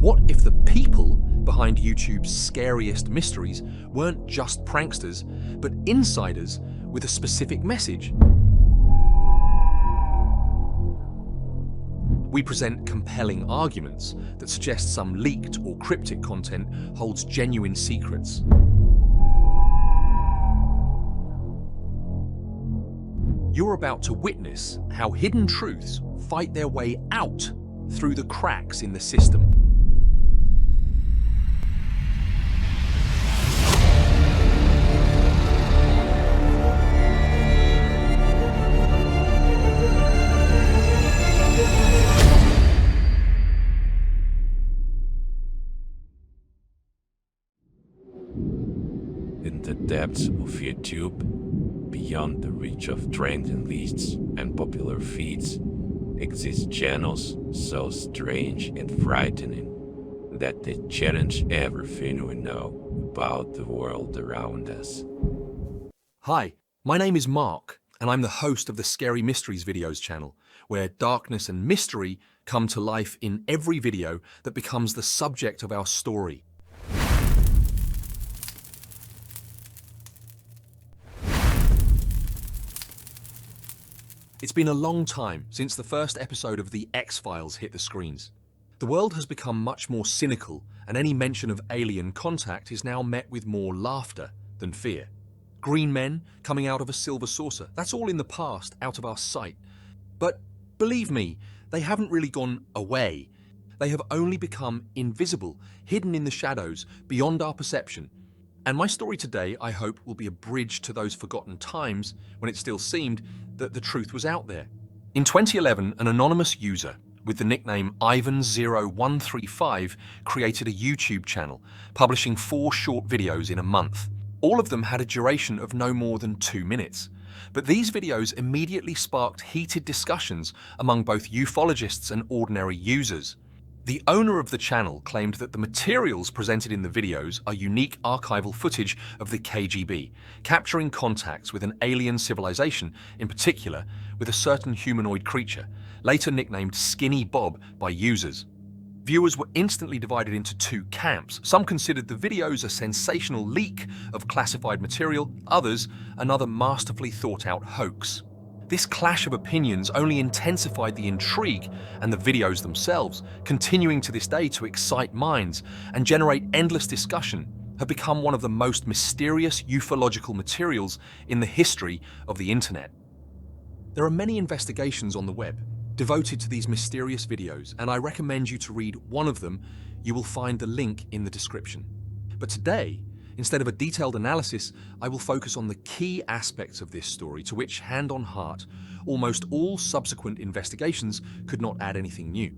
What if the people behind YouTube's scariest mysteries weren't just pranksters, but insiders with a specific message? We present compelling arguments that suggest some leaked or cryptic content holds genuine secrets. You're about to witness how hidden truths fight their way out through the cracks in the system. In the depths of YouTube, beyond the reach of trending lists and popular feeds, exist channels so strange and frightening that they challenge everything we know about the world around us. Hi, my name is Mark, and I'm the host of the Scary Mysteries Videos channel, where darkness and mystery come to life in every video that becomes the subject of our story. It's been a long time since the first episode of The X-Files hit the screens. The world has become much more cynical, and any mention of alien contact is now met with more laughter than fear. Green men coming out of a silver saucer, that's all in the past, out of our sight. But believe me, they haven't really gone away. They have only become invisible, hidden in the shadows, beyond our perception. And my story today, I hope, will be a bridge to those forgotten times when it still seemed that the truth was out there. In 2011, an anonymous user with the nickname Ivan0135 created a YouTube channel, publishing 4 short videos in a month. All of them had a duration of no more than 2 minutes. But these videos immediately sparked heated discussions among both ufologists and ordinary users. The owner of the channel claimed that the materials presented in the videos are unique archival footage of the KGB, capturing contacts with an alien civilization, in particular with a certain humanoid creature, later nicknamed Skinny Bob by users. Viewers were instantly divided into 2 camps. Some considered the videos a sensational leak of classified material, others another masterfully thought-out hoax. This clash of opinions only intensified the intrigue, and the videos themselves, continuing to this day to excite minds and generate endless discussion, have become one of the most mysterious ufological materials in the history of the internet. There are many investigations on the web devoted to these mysterious videos, and I recommend you to read one of them. You will find the link in the description. But today, instead of a detailed analysis, I will focus on the key aspects of this story to which, hand on heart, almost all subsequent investigations could not add anything new.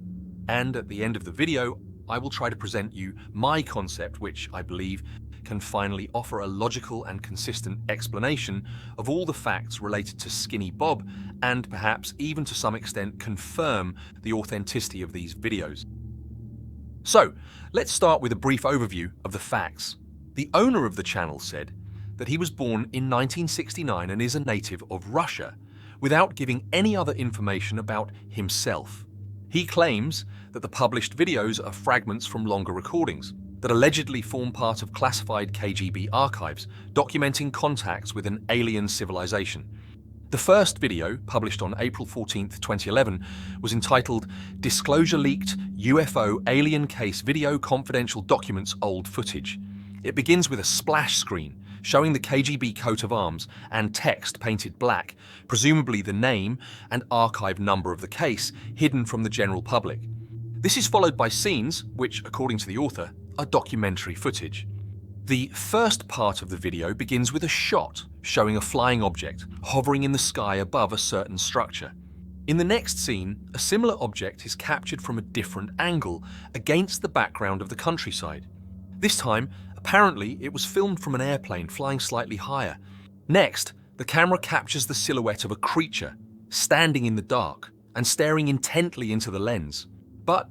And at the end of the video, I will try to present you my concept, which I believe can finally offer a logical and consistent explanation of all the facts related to Skinny Bob, and perhaps even to some extent confirm the authenticity of these videos. So, let's start with a brief overview of the facts. The owner of the channel said that he was born in 1969 and is a native of Russia, without giving any other information about himself. He claims that the published videos are fragments from longer recordings that allegedly form part of classified KGB archives documenting contacts with an alien civilization. The first video, published on April 14, 2011, was entitled Disclosure Leaked UFO Alien Case Video Confidential Documents Old Footage. It begins with a splash screen showing the KGB coat of arms and text painted black, presumably the name and archive number of the case, hidden from the general public. This is followed by scenes, which, according to the author, are documentary footage. The first part of the video begins with a shot showing a flying object hovering in the sky above a certain structure. In the next scene, a similar object is captured from a different angle against the background of the countryside. This time, apparently, it was filmed from an airplane flying slightly higher. Next, the camera captures the silhouette of a creature, standing in the dark and staring intently into the lens. But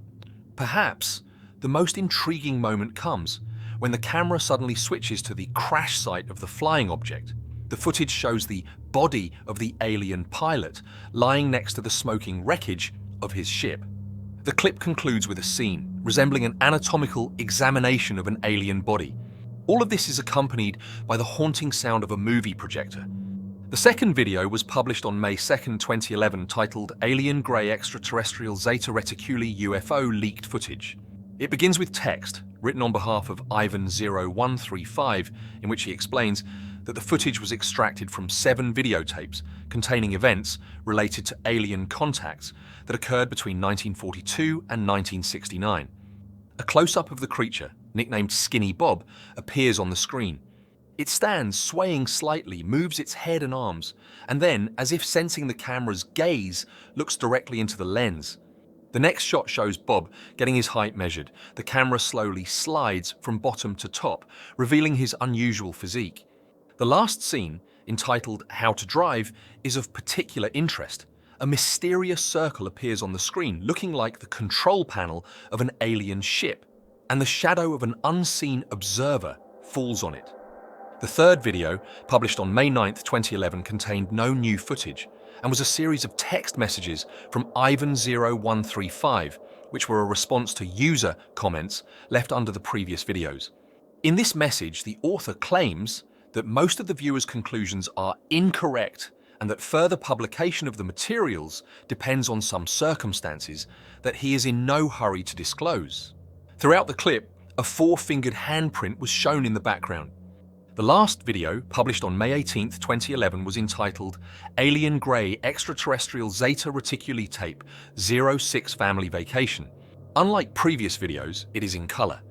perhaps the most intriguing moment comes when the camera suddenly switches to the crash site of the flying object. The footage shows the body of the alien pilot lying next to the smoking wreckage of his ship. The clip concludes with a scene resembling an anatomical examination of an alien body. All of this is accompanied by the haunting sound of a movie projector. The second video was published on May 2nd, 2011, titled Alien Grey Extraterrestrial Zeta Reticuli UFO Leaked Footage. It begins with text, written on behalf of Ivan0135, in which he explains that the footage was extracted from 7 videotapes containing events related to alien contacts that occurred between 1942 and 1969. A close-up of the creature, nicknamed Skinny Bob, appears on the screen. It stands swaying slightly, moves its head and arms, and then, as if sensing the camera's gaze, looks directly into the lens. The next shot shows Bob getting his height measured. The camera slowly slides from bottom to top, revealing his unusual physique. The last scene, entitled How to Drive, is of particular interest. A mysterious circle appears on the screen, looking like the control panel of an alien ship, and the shadow of an unseen observer falls on it. The third video, published on May 9th, 2011, contained no new footage and was a series of text messages from Ivan0135, which were a response to user comments left under the previous videos. In this message, the author claims that most of the viewer's conclusions are incorrect and that further publication of the materials depends on some circumstances that he is in no hurry to disclose. Throughout the clip, a 4-fingered handprint was shown in the background. The last video, published on May 18th, 2011, was entitled Alien Grey Extraterrestrial Zeta Reticuli Tape 06 Family Vacation. Unlike previous videos, it is in color.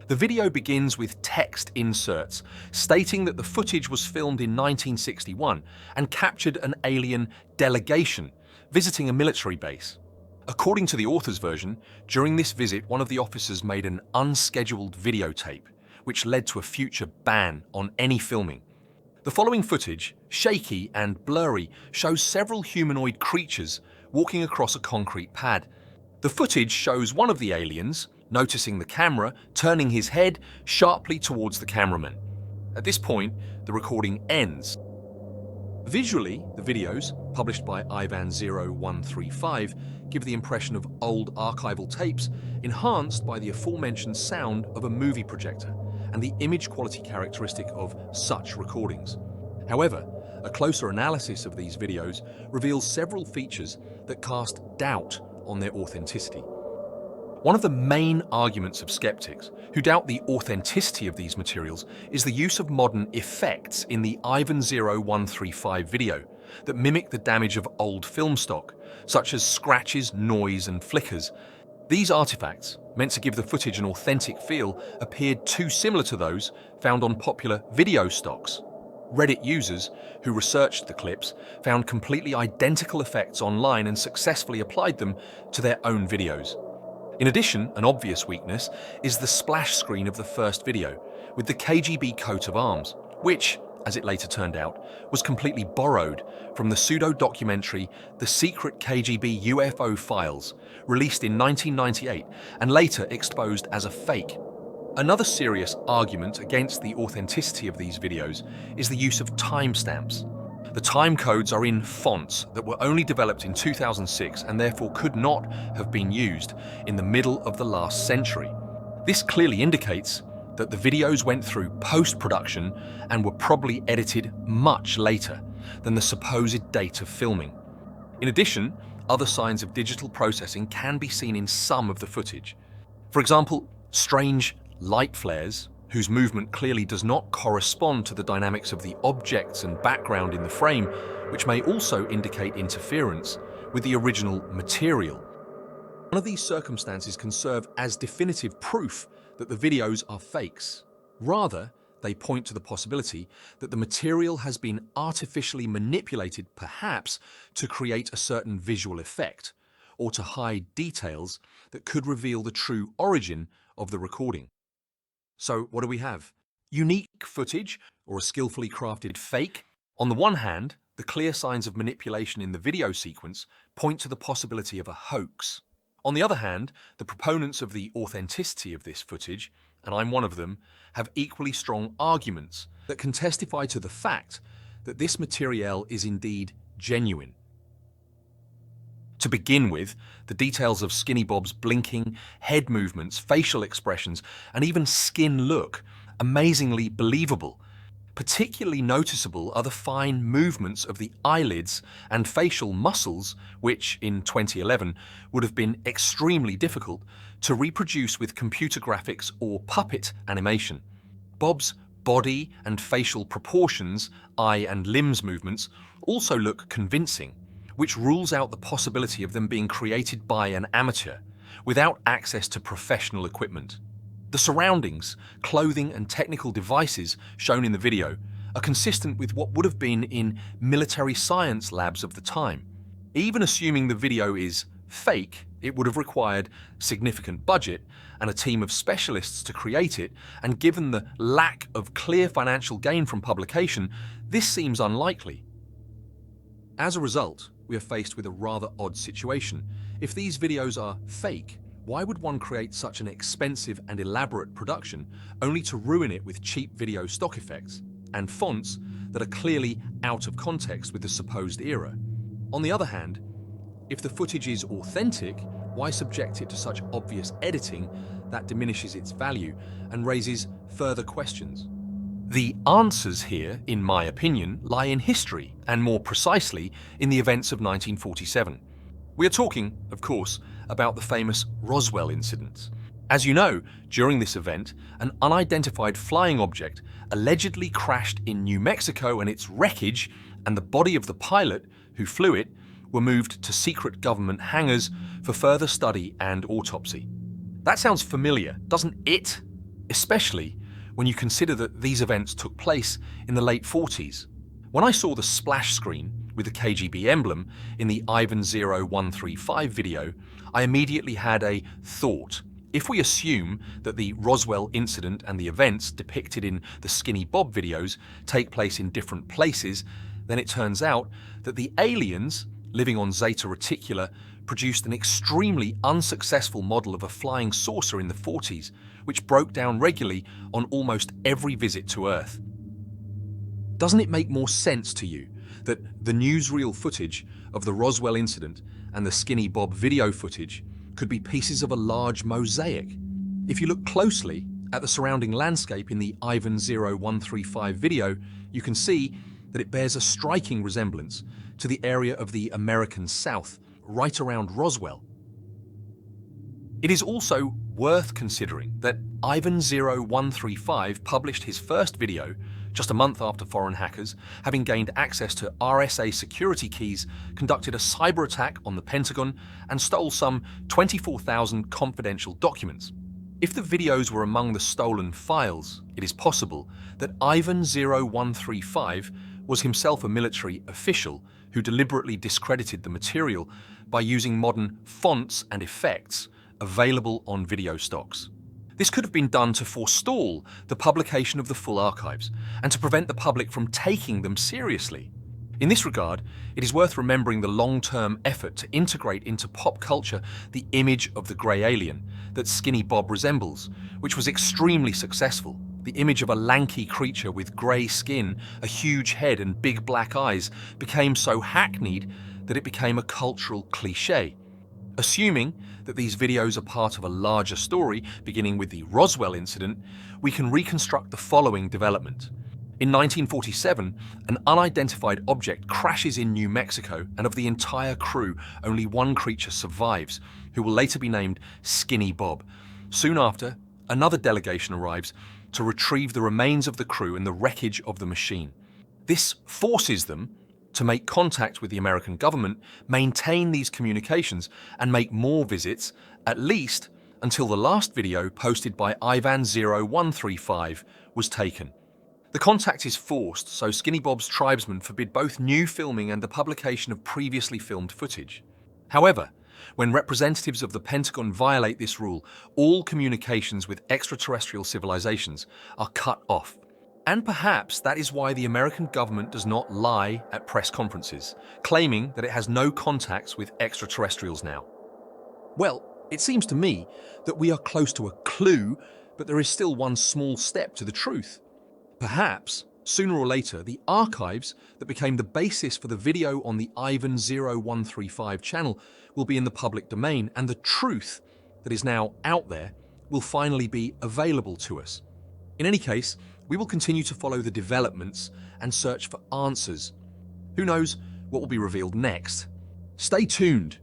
The video begins with text inserts stating that the footage was filmed in 1961 and captured an alien delegation visiting a military base. According to the author's version, during this visit, one of the officers made an unscheduled videotape, which led to a future ban on any filming. The following footage, shaky and blurry, shows several humanoid creatures walking across a concrete pad. The footage shows one of the aliens, noticing the camera, turning his head sharply towards the cameraman. At this point, the recording ends. Visually, the videos, published by Ivan0135, give the impression of old archival tapes enhanced by the aforementioned sound of a movie projector and the image quality characteristic of such recordings. However, a closer analysis of these videos reveals several features that cast doubt on their authenticity. One of the main arguments of skeptics who doubt the authenticity of these materials is the use of modern effects in the Ivan0135 video that mimic the damage of old film stock, such as scratches, noise, and flickers. These artifacts, meant to give the footage an authentic feel, appeared too similar to those found on popular video stocks. Reddit users who researched the clips found completely identical effects online and successfully applied them to their own videos. In addition, an obvious weakness is the splash screen of the first video, with the KGB coat of arms, which, as it later turned out, was completely borrowed from the pseudo-documentary The Secret KGB UFO Files, released in 1998 and later exposed as a fake. Another serious argument against the authenticity of these videos is the use of timestamps. The time codes are in fonts that were only developed in 2006 and therefore could not have been used in the middle of the last century. This clearly indicates that the videos went through post-production and were probably edited much later than the supposed date of filming. In addition, other signs of digital processing can be seen in some of the footage. For example, strange light flares, whose movement clearly does not correspond to the dynamics of the objects and background in the frame, which may also indicate interference with the original material. None of these circumstances can serve as definitive proof that the videos are fakes. Rather, they point to the possibility that the material has been artificially manipulated, perhaps to create a certain visual effect, or to hide details that could reveal the true origin of the recording. So what do we have? Unique footage or a skillfully crafted fake? On the one hand, the clear signs of manipulation in the video sequence point to the possibility of a hoax. On the other hand, the proponents of the authenticity of this footage, and I'm one of them, have equally strong arguments that can testify to the fact that this material is indeed genuine. To begin with, the details of Skinny Bob's blinking, head movements, facial expressions, and even skin look amazingly believable. Particularly noticeable are the fine movements of the eyelids and facial muscles, which, in 2011, would have been extremely difficult to reproduce with computer graphics or puppet animation. Bob's body and facial proportions, eye and limbs movements, also look convincing, which rules out the possibility of them being created by an amateur, without access to professional equipment. The surroundings, clothing and technical devices shown in the video are consistent with what would have been in military science labs of the time. Even assuming the video is fake, it would have required significant budget and a team of specialists to create it, and given the lack of clear financial gain from publication, this seems unlikely. As a result, we are faced with a rather odd situation. If these videos are fake, why would one create such an expensive and elaborate production only to ruin it with cheap video stock effects and fonts that are clearly out of context with the supposed era? On the other hand, if the footage is authentic, why subject it to such obvious editing that diminishes its value and raises further questions? The answers here, in my opinion, lie in history, and more precisely, in the events of 1947. We are talking, of course, about the famous Roswell incident. As you know, during this event, an unidentified flying object allegedly crashed in New Mexico, and its wreckage and the body of the pilot who flew it were moved to secret government hangars for further study and autopsy. That sounds familiar, doesn't it? Especially when you consider that these events took place in the late 40s. When I saw the splash screen with the KGB emblem in the Ivan 0135 video, I immediately had a thought. If we assume that the Roswell incident and the events depicted in the Skinny Bob videos take place in different places, then it turns out that the aliens living on Zeta Reticula produced an extremely unsuccessful model of a flying saucer in the 40s, which broke down regularly on almost every visit to Earth. Doesn't it make more sense to you that the newsreel footage of the Roswell incident and the Skinny Bob video footage could be pieces of a large mosaic? If you look closely at the surrounding landscape in the Ivan 0135 video, you can see that it bears a striking resemblance to the area of the American South, right around Roswell. It is also worth considering that Ivan 0135 published his first video just a month after foreign hackers, having gained access to RSA security keys, conducted a cyber attack on the Pentagon and stole some 24,000 confidential documents. If the videos were among the stolen files, it is possible that Ivan 0135 was himself a military official who deliberately discredited the material by using modern fonts and effects available on video stocks. This could have been done to forestall the publication of the full archives and to prevent the public from taking them seriously. In this regard, it is worth remembering the long-term effort to integrate into pop culture the image of the grey alien that Skinny Bob resembles, which was extremely successful. The image of a lanky creature with grey skin, a huge head and big black eyes became so hackneyed that it became a cultural cliché. Assuming that these videos are part of a larger story beginning with the Roswell incident, we can reconstruct the following development. In 1947, an unidentified object crashes in New Mexico, and of the entire crew, only one creature survives, who will later be named Skinny Bob. Soon after, another delegation arrives to retrieve the remains of the crew and the wreckage of the machine. This forces them to make contact with the American government, maintain these communications, and make more visits, at least until the last video posted by Ivan 0135 was taken. The contact is forced, so Skinny Bob's tribesmen forbid both new filming and the publication of previously filmed footage. However, when representatives of the Pentagon violate this rule, all communications with extraterrestrial civilizations are cut off. And perhaps that is why the American government does not lie at press conferences, claiming that it has no contacts with extraterrestrials now. Well, it seems to me that we are close to a clue, but there is still one small step to the truth. Perhaps Sooner or later, the archives that became the basis for the video on the Ivan0135 channel will be in the public domain, and the truth that is now out there will finally be available to us. In any case, we will continue to follow the developments and search for answers. Who knows what will be revealed next? Stay tuned.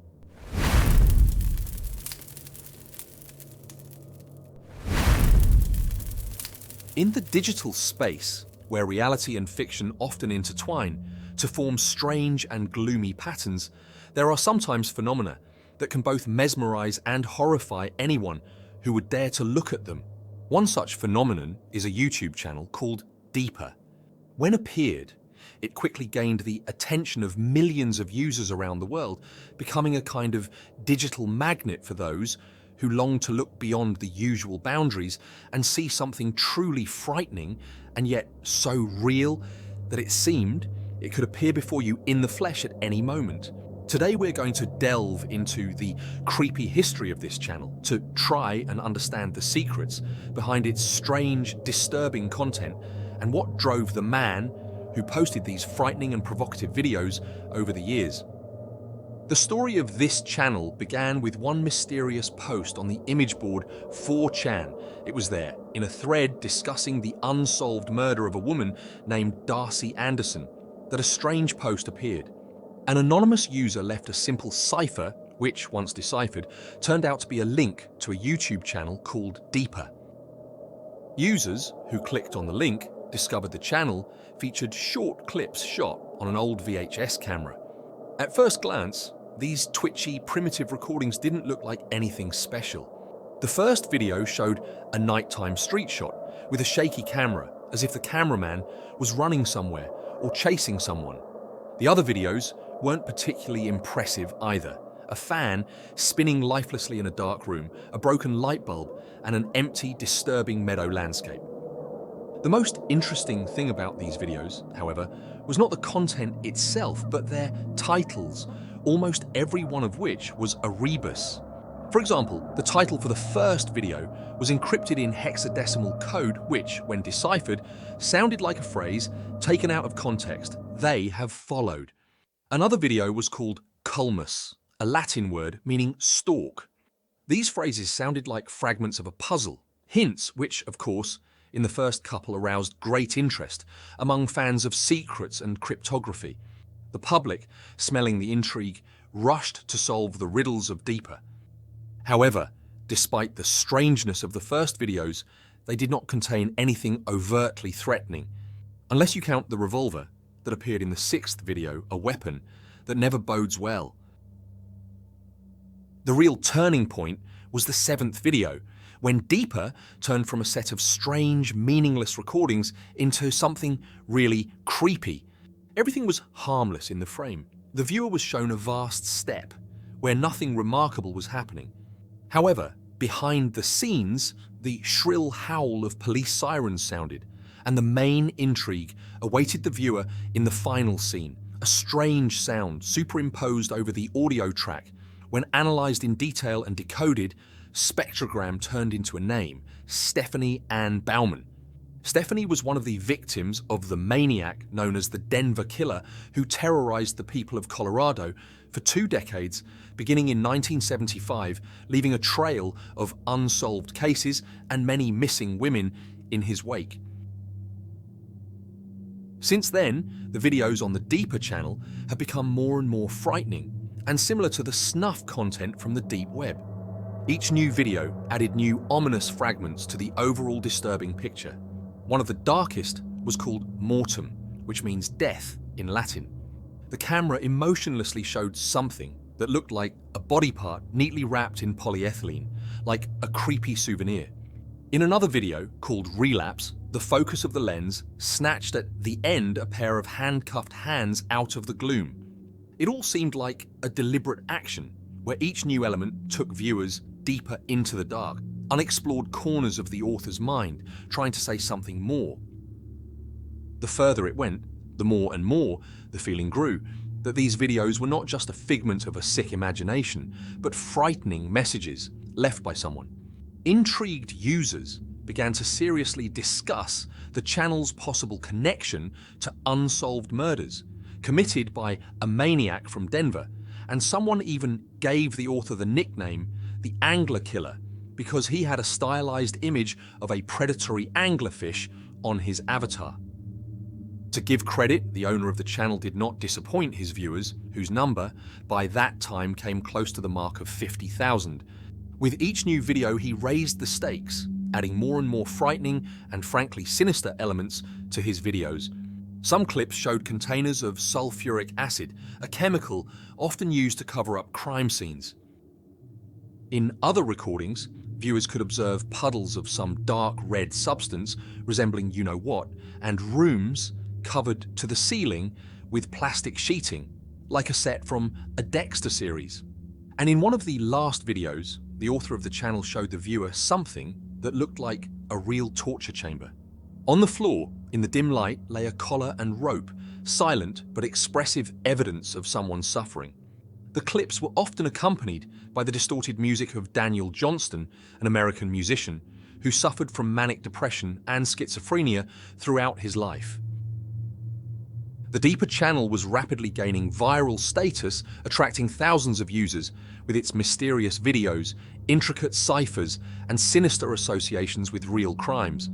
In the digital space, where reality and fiction often intertwine to form strange and gloomy patterns, there are sometimes phenomena that can both mesmerize and horrify anyone who would dare to look at them. One such phenomenon is a YouTube channel called Deeper. When appeared, it quickly gained the attention of millions of users around the world, becoming a kind of digital magnet for those who long to look beyond the usual boundaries and see something truly frightening and yet so real that it seemed it could appear before you in the flesh at any moment. Today we're going to delve into the creepy history of this channel to try and understand the secrets behind its strange, disturbing content and what drove the man who posted these frightening and provocative videos over the years. The story of this channel began with one mysterious post on the image board 4chan. It was there, in a thread discussing the unsolved murder of a woman named Darcy Anderson, that a strange post appeared. An anonymous user left a simple cipher, which, once deciphered, turned out to be a link to a YouTube channel called Deeper. Users who clicked on the link discovered the channel featured short clips shot on an old VHS camera. At first glance, these twitchy, primitive recordings didn't look like anything special. The first video showed a nighttime street shot with a shaky camera, as if the cameraman was running somewhere or chasing someone. The other videos weren't particularly impressive either. A fan spinning lifelessly in a dark room, a broken light bulb, and an empty, disturbing meadow landscape. The most interesting thing about these videos, however, was not the content itself, but their titles, almost every one of which was a rebus. For example, the title for the first video was encrypted in hexadecimal code, which, when deciphered, sounded like a phrase taken out of context. They have followed. Another video was called culmus, a Latin word meaning stalk. These phrases sounded like fragments of a puzzle, hints which, of course, in the first couple aroused great interest among fans of secrets and cryptography. The public, smelling the intrigue, rushed to solve the riddles of Deeper. However, despite the strangeness of the first videos, they did not contain anything overtly threatening, unless you count the revolver that appeared in the sixth video, a weapon that never bodes well. The real turning point was the seventh video, when Deeper turned from a set of strange, meaningless recordings into something really creepy. Everything was harmless in the frame. The viewer was shown a vast steppe, where nothing remarkable was happening. However, behind the scenes, the shrill howl of police sirens sounded, and the main intrigue awaited the viewer in the final scene, a strange sound superimposed over the audio track. When analysed in detail and decoded, spectrogram turned into a name, Stephanie Ann Bauman. Stephanie was one of the victims of the maniac known as the Denver Killer, who terrorized the people of Colorado for 2 decades, beginning in 1975, leaving a trail of unsolved cases and many missing women in his wake. Since then, the videos on the Deeper channel have become more and more frightening and similar to the snuff content from the deep web. Each new video added new ominous fragments to the overall disturbing picture. One of the darkest was called mortem, which means death in Latin. The camera emotionlessly showed something that looked like a body part neatly wrapped in polyethylene, like a creepy souvenir. In another video called Relapse, the focus of the lens snatched at the end a pair of handcuffed hands out of the gloom. It all seemed like a deliberate action, where each new element took viewers deeper into the dark, unexplored corners of the author's mind, trying to say something more. The further it went, the more and more the feeling grew that these videos were not just a figment of a sick imagination, but frightening messages left by someone. Intrigued users began to seriously discuss the channel's possible connection to unsolved murders committed by a maniac from Denver, and someone even gave the author the nickname the Angler Killer because he had a stylized image of a predatory anglerfish on his avatar. To give credit, the owner of the channel did not disappoint his viewers, whose number, by that time, came close to the mark of 50,000. With each new video, he raised the stakes, adding more and more frightening and frankly sinister elements to his videos. Some clips showed containers of sulfuric acid, a chemical often used to cover up crime scenes. In other recordings, viewers could observe puddles of some dark red substance resembling you-know-what, and rooms covered to the ceiling with plastic sheeting, like a set from a Dexter series. And in one of the last videos, the author of the channel showed the viewer something that looked like a real torture chamber. On the floor, in the dim light, lay a collar and rope, silent but expressive evidence of someone's suffering. The clips were often accompanied by the distorted music of Daniel Johnston, an American musician, who suffered from manic depression and schizophrenia throughout his life. The Deeper channel was rapidly gaining viral status, attracting thousands of users with its mysterious videos, intricate ciphers, and sinister associations with real crimes.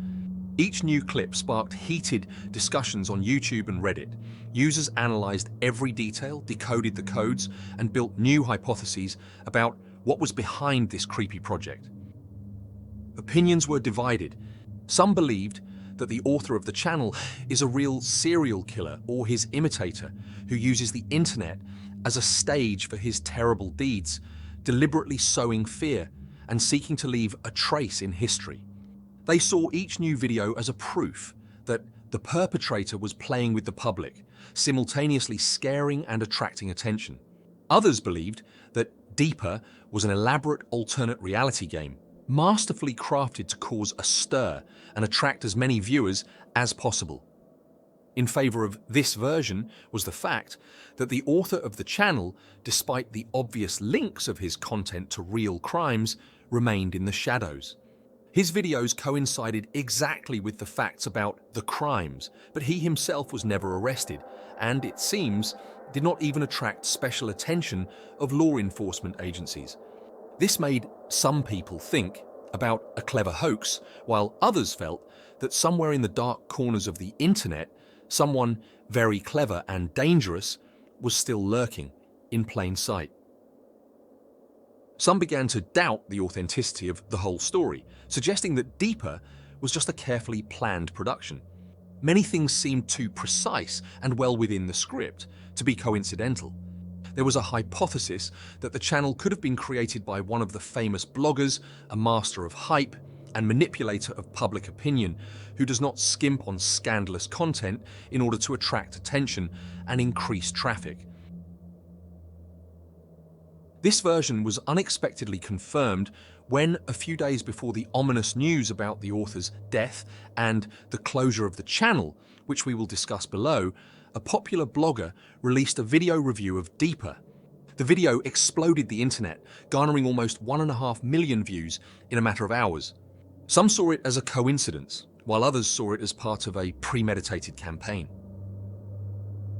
Each new clip sparked heated discussions on YouTube and Reddit. Users analyzed every detail, decoded the codes, and built new hypotheses about what was behind this creepy project. Opinions were divided. Some believed that the author of the channel is a real serial killer or his imitator who uses the internet as a stage for his terrible deeds, deliberately sowing fear and seeking to leave a trace in history. They saw each new video as a proof that the perpetrator was playing with the public, simultaneously scaring and attracting attention. Others believed that Deeper was an elaborate alternate reality game, masterfully crafted to cause a stir and attract as many viewers as possible. In favor of this version was the fact that the author of the channel, despite the obvious links of his content to real crimes, remained in the shadows. His videos coincided exactly with the facts about the crimes, but he himself was never arrested, and it seems did not even attract special attention of law enforcement agencies. This made some people think about a clever hoax, while others felt that somewhere in the dark corners of the internet, someone very clever and dangerous was still lurking in plain sight. Some began to doubt the authenticity of the whole story, suggesting that Deeper was just a carefully planned production. Many things seemed too precise and well within the script to be coincidental. There was a hypothesis that the channel could have been created by one of the famous bloggers, a master of hype and manipulator of public opinion, who does not skimp on scandalous content in order to attract attention and increase traffic. This version was unexpectedly confirmed when, a few days before the ominous news about the author's death and the closure of the channel, which we will discuss below, a popular blogger released a video review of Deeper. The video exploded the internet, garnering almost 1.5 million views in a matter of hours. Some saw it as a coincidence, while others saw it as part of a premeditated campaign.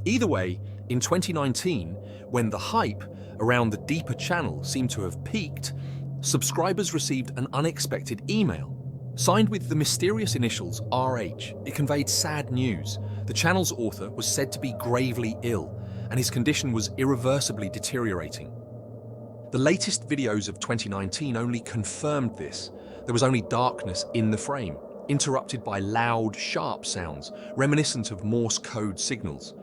Either way, in 2019, when the hype around the Deeper channel seemed to have peaked, subscribers received an unexpected email. Signed with the mysterious initials RH, it conveyed sad news. The channel's author was said to be gravely ill, and his condition was irreversibly deteriorating. The latest videos of 2019 only confirmed this. There was only darkness in the frame, interrupted by loud, sharp sounds, reminiscent of Morse code signals.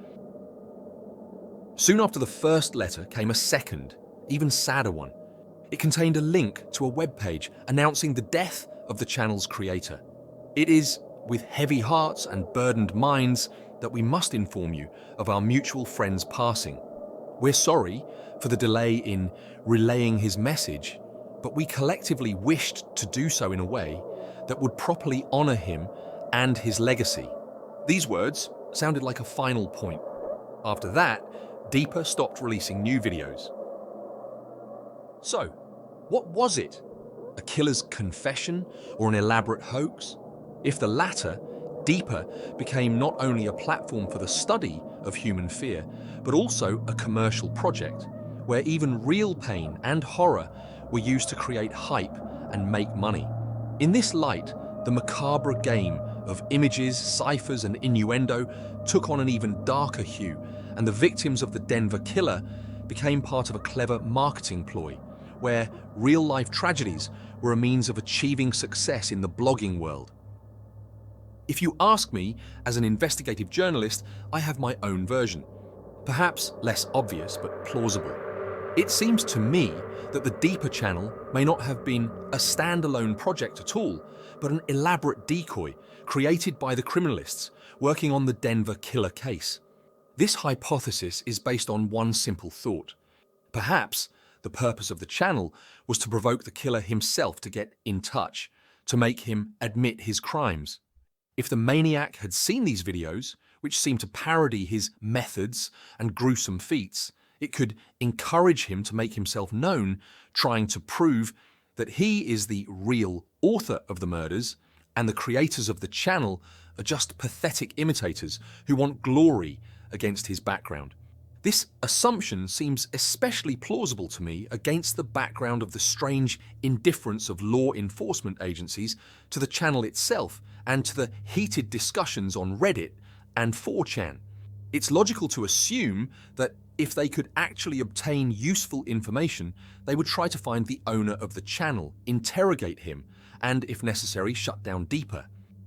Soon after the first letter came a second, even sadder one. It contained a link to a webpage announcing the death of the channel's creator. It is with heavy hearts and burdened minds that we must inform you of our mutual friend's passing. We're sorry for the delay in relaying his message, but we collectively wished to do so in a way that would properly honor him and his legacy. These words sounded like a final point. After that, Deeper stopped releasing new videos. So, what was it? A killer's confession or an elaborate hoax? If the latter, Deeper became not only a platform for the study of human fear, but also a commercial project, where even real pain and horror were used to create hype and make money. In this light, the macabre game of images, ciphers, and innuendo took on an even darker hue, and the victims of the Denver killer became part of a clever marketing ploy, where real-life tragedies were a means of achieving success in the blogging world. If you ask me, as an investigative journalist, I have my own version. Perhaps less obvious, but plausible. It seems to me that the Deeper channel may not have been a standalone project at all, but an elaborate decoy created by the criminalists working on the Denver killer case. This hypothesis is based on one simple thought. Perhaps the purpose of the channel was to provoke the killer himself to get in touch, to make him admit his crimes. If the maniac had seen these videos, which seemed to parody his methods and gruesome feats, it could encourage him to make himself known, trying to prove that he is the real author of the murders and the creators of the channel are just pathetic imitators who want glory against his background. This assumption seems especially plausible to me against the background of the strange indifference of law enforcement agencies to the channel itself and to the heated discussions on Reddit and 4chan. It's logical to assume that if they could actually obtain useful information, they would try to find the owner of the channel, interrogate him, and if necessary, shut down Deeper.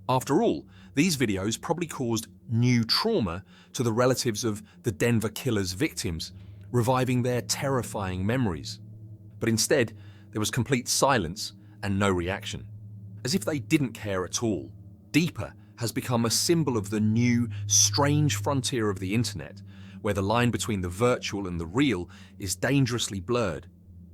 After all, these videos probably caused new trauma to the relatives of the Denver killer's victims, reviving their terrifying memories. But instead, there was complete silence and no reaction. As if they didn't care at all. Deeper has become a symbol of the new, strange frontier of the internet, where the line between the virtual and the real is dangerously blurred.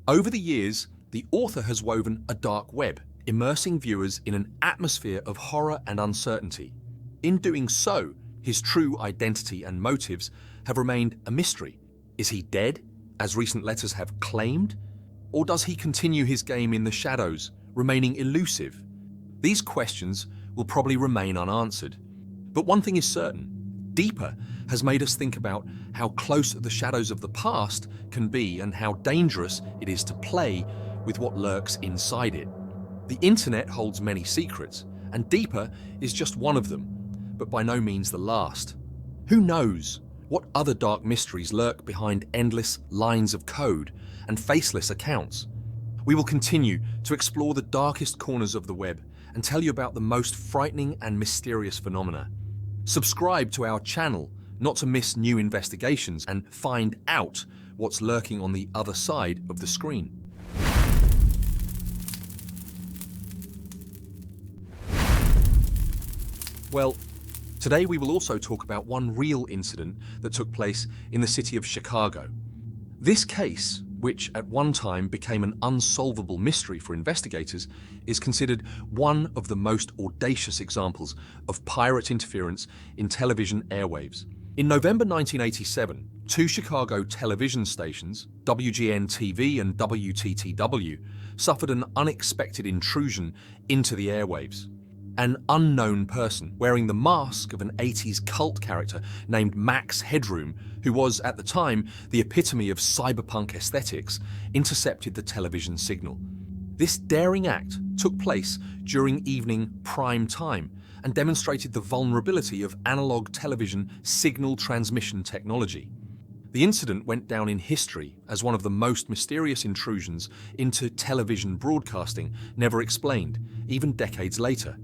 Over the years, the author has woven a dark web, immersing viewers in an atmosphere of horror and uncertainty. In doing so, his true identity and motives have remained a mystery. Is he dead, as recent letters have claimed? Or does he continue his game in the shadows, remaining elusive? These questions will probably remain unanswered. But one thing is certain, Deeper has made us think about how close the shadows of the past can be and how dangerous it is to play with what lurks inside it. The internet holds many secrets, and Deeper is just one of them, but by no means the last. Who knows what other dark mysteries lurk behind endless lines of code and faceless accounts? We will continue to explore the darkest corners of the web and tell you about the most frightening and mysterious phenomena. Subscribe to our channel not to miss new investigations and find out what's lurking on the other side of the screen. Well, today we will also talk about one real incident that took place in the city of Chicago. This case, which at one time became an unsolvable mystery for investigators, is considered one of the most audacious examples of pirate interference in television airwaves. In November 1987, two Chicago television stations, WGN-TV and WTTW, suffered an unexpected intrusion into the airwaves. An unknown person wearing the mask of an 80s cult character named Max Headroom, who was at the time the epitome of cyberpunk aesthetics, intercepted the television signal. This daring act took place during evening prime time and demonstrated the vulnerability of analog television signal transmission technology. The incident went down in history as one of the most mysterious intrusions into television broadcasting never explained, even decades later.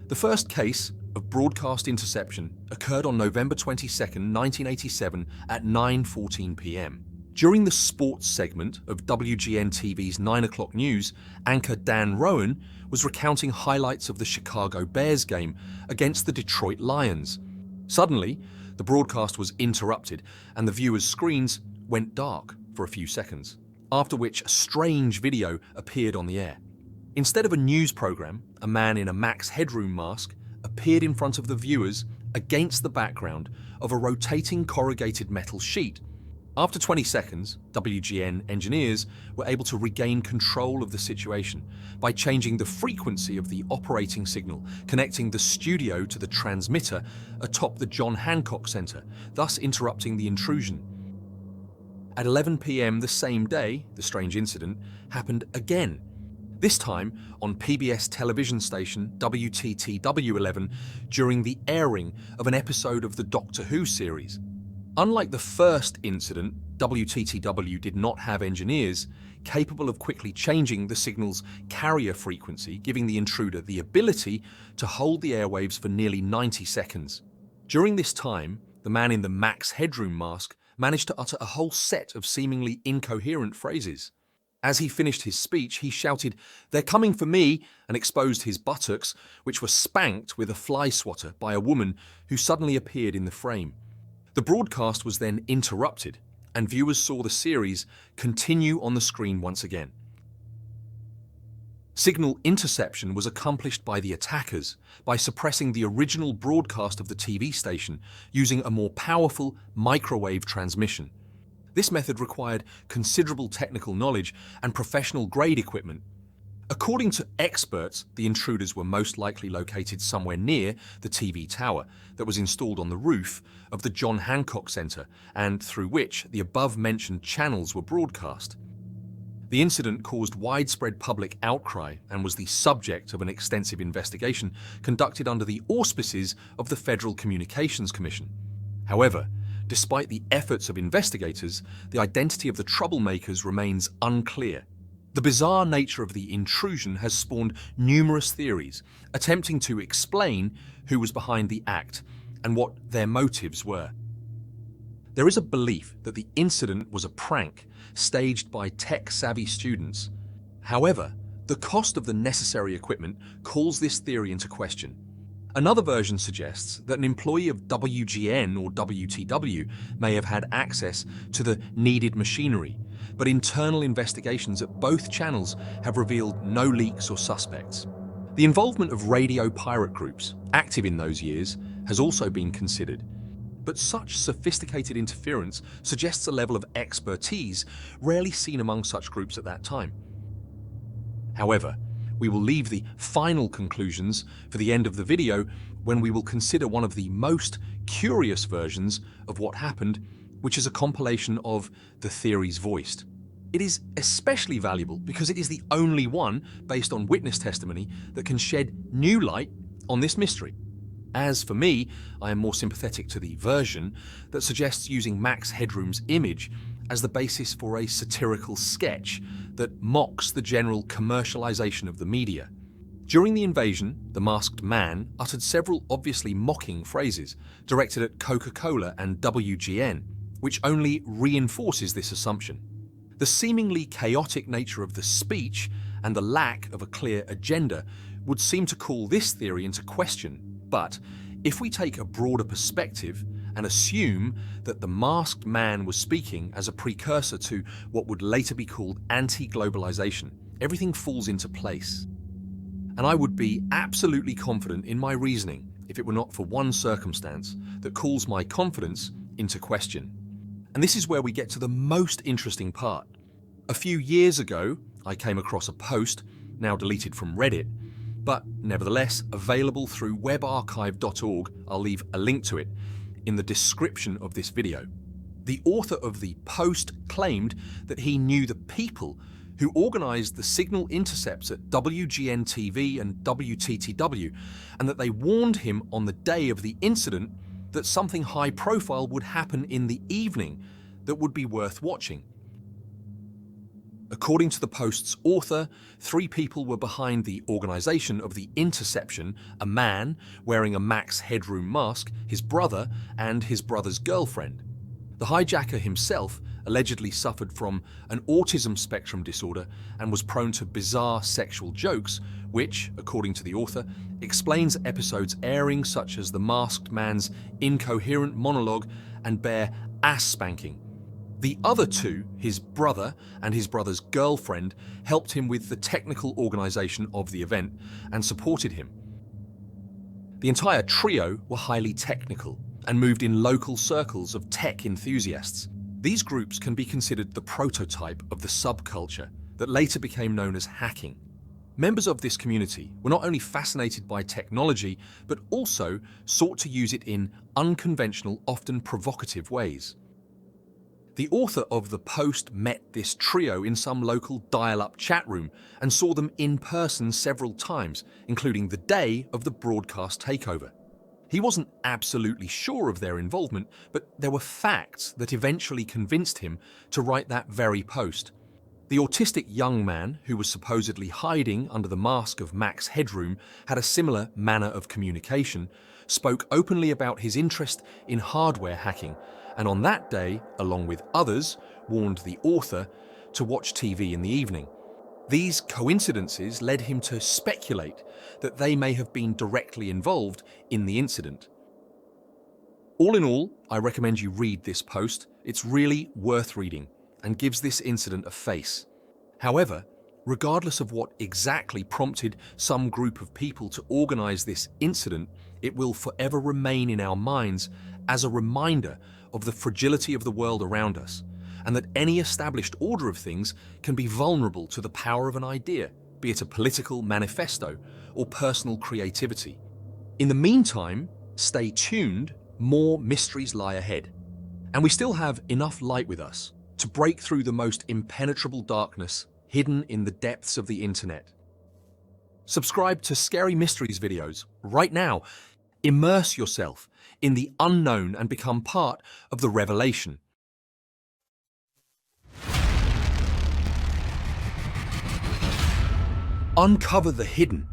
The first case of broadcast interception occurred on November 22, 1987 at 9:14 p.m. During the sports segment of WGN-TV's 9 o'clock news, anchor Dan Rowan was recounting highlights of the Chicago Bears game against the Detroit Lions. Suddenly, the broadcast was interrupted and the viewers' screens went dark for a few seconds, after which a strange video appeared on the air. Instead of a news program, a man in a Max Headroom mask appeared in front of the viewers against the background of a rotating corrugated metal sheet. After 20 seconds, WGN engineers were able to regain control of the situation by changing the frequency of the operating signal, connecting the studio to the transmitter atop the John Hancock Center, thus interrupting the intrusion. At 11 p.m. the same day, the strange incident happened again, this time on PBS television station WTTW11 during the airing of an episode of the Doctor Who series. Unlike the first incident, WTTW did not have engineers capable of quickly changing the signal's carrier frequency, giving the intruder the ability to hold the airwaves for nearly 90 seconds. During this time, the man in the Max Headroom mask managed to utter a whole set of seemingly incoherent phrases. As he finished his speech, he shouted, "They're coming for me," and exposed his buttocks, which were spanked with a fly swatter by a woman who suddenly appeared in the frame. The broadcast was then interrupted, and viewers saw the series continue on the screen once again. Signal interception was accomplished by the attackers by suppressing the original broadcast of the TV station using a more powerful microwave transmission. This method required considerable technical knowledge and professional-grade equipment. According to experts, the intruders were most likely located somewhere near the TV tower that was installed on the roof of the John Hancock Center and through which the above-mentioned channels were broadcast. The incident caused widespread public outcry and was the subject of an extensive investigation conducted under the auspices of the Federal Communications Commission. However, despite the efforts of investigators, the identity of the troublemakers remains unclear. The bizarre nature of the intrusion has spawned numerous theories, attempting to explain who was behind the act and what their motives were. There is a belief that the incident was a prank staged by tech-savvy students. However, the cost of the necessary equipment calls this theory into question. Another version suggests that an employee of WGN or WTW may have had access to the needed machinery, but internal investigations at both channels have revealed no leaks or suspects. The involvement of radio pirate groups, active in those years, has also been considered. But such sophisticated interference suggests a level of expertise rarely seen among such groups at that time. However, we will leave the final conclusions for the end of the video when we will consider one of the most curious versions of what happened, which is a compilation of the theories voiced. It is especially valuable because it is the only one, based on witness testimony, that can shed new light on this mystery. As for me, I am more sympathetic to the version that suggests using Max Headroom's image as the basis for a satirical sketch that mocks the general commercialization of the media. During the invasion, the masked man uttered several obviously mocking phrases directed at Coca-Cola and WGN, which only reinforces this assumption. The seemingly chaotic nature of the speech and the lack of a clear agenda would seem to call this theory into question. But if we take a broader perspective and assume that the masked man was speaking as a precursor to what would later be called anti-globalization, everything falls into place. And I would be absolutely confident in my reasoning if it were not for one circumstance that calls my confidence into question. And this is where we get to the most interesting part. A few years ago, I came across a post, now deleted from Reddit, but nevertheless available through webarchive.org. I'll leave a link to it in the description of this video. The author of the post claimed that he knew the people who organized the signal intercepts at WGN TV and WTTW, and that they warned him on the day of the incident that something high profile would happen in the evening that would be worth watching. According to the post's author, 3 people were behind the organization of the interception: a man wearing a Max Headroom mask, his brother, and his brother's girlfriend. The hijacker himself allegedly suffered from an autism spectrum disorder and was prone to bizarre sexual jokes, which, according to the author, explains episodes airing such as the masked man's incoherent monologue and bare ass spanking. The other 2, his brother and his brother's girlfriend, helped him with the technical organization of the event and supported him. The entire trio were highly technical and moved in local circles of tech enthusiasts. These groups can be considered the prototype of the subculture that later became known as hacking. Members of this community were not only fascinated by technology, but also sought to use it in unconventional, often provocative ways. The author of the post met this trio in some local dial-up chat room and saw them in person several times, including the day of the broadcast takeover. He wasn't absolutely sure of their involvement, but there were facts that eventually convinced him to write that very post. The autistic young man, who was supposedly hiding under the mask of Max Headroom, had a similar manner of communication, spoke openly about his interest in hardware hacking, and on that day, along with others, warned the author to watch TV in the evening. These coincidences led him to speculate that they may have been directly involved in the incident. All in all, I recommend you read this post. It's really worth reading and gives this incident a face. However, regardless of what exactly prompted some group of people to organize this incident, it will forever remain in our minds as a reminder of the fragility of the world around us, and that any established order of things can be vulnerable to the power of an idea, be it a political manifesto or personal creativity. In the meantime, stay tuned, more mysteries lie ahead. And we still have enough light with us to break through the most impenetrable darkness hidden in the depths of the internet. Subscribe to Scary Mysteries videos right now. Immerse yourself in the unknown and become part of the revelation. Uncover the hidden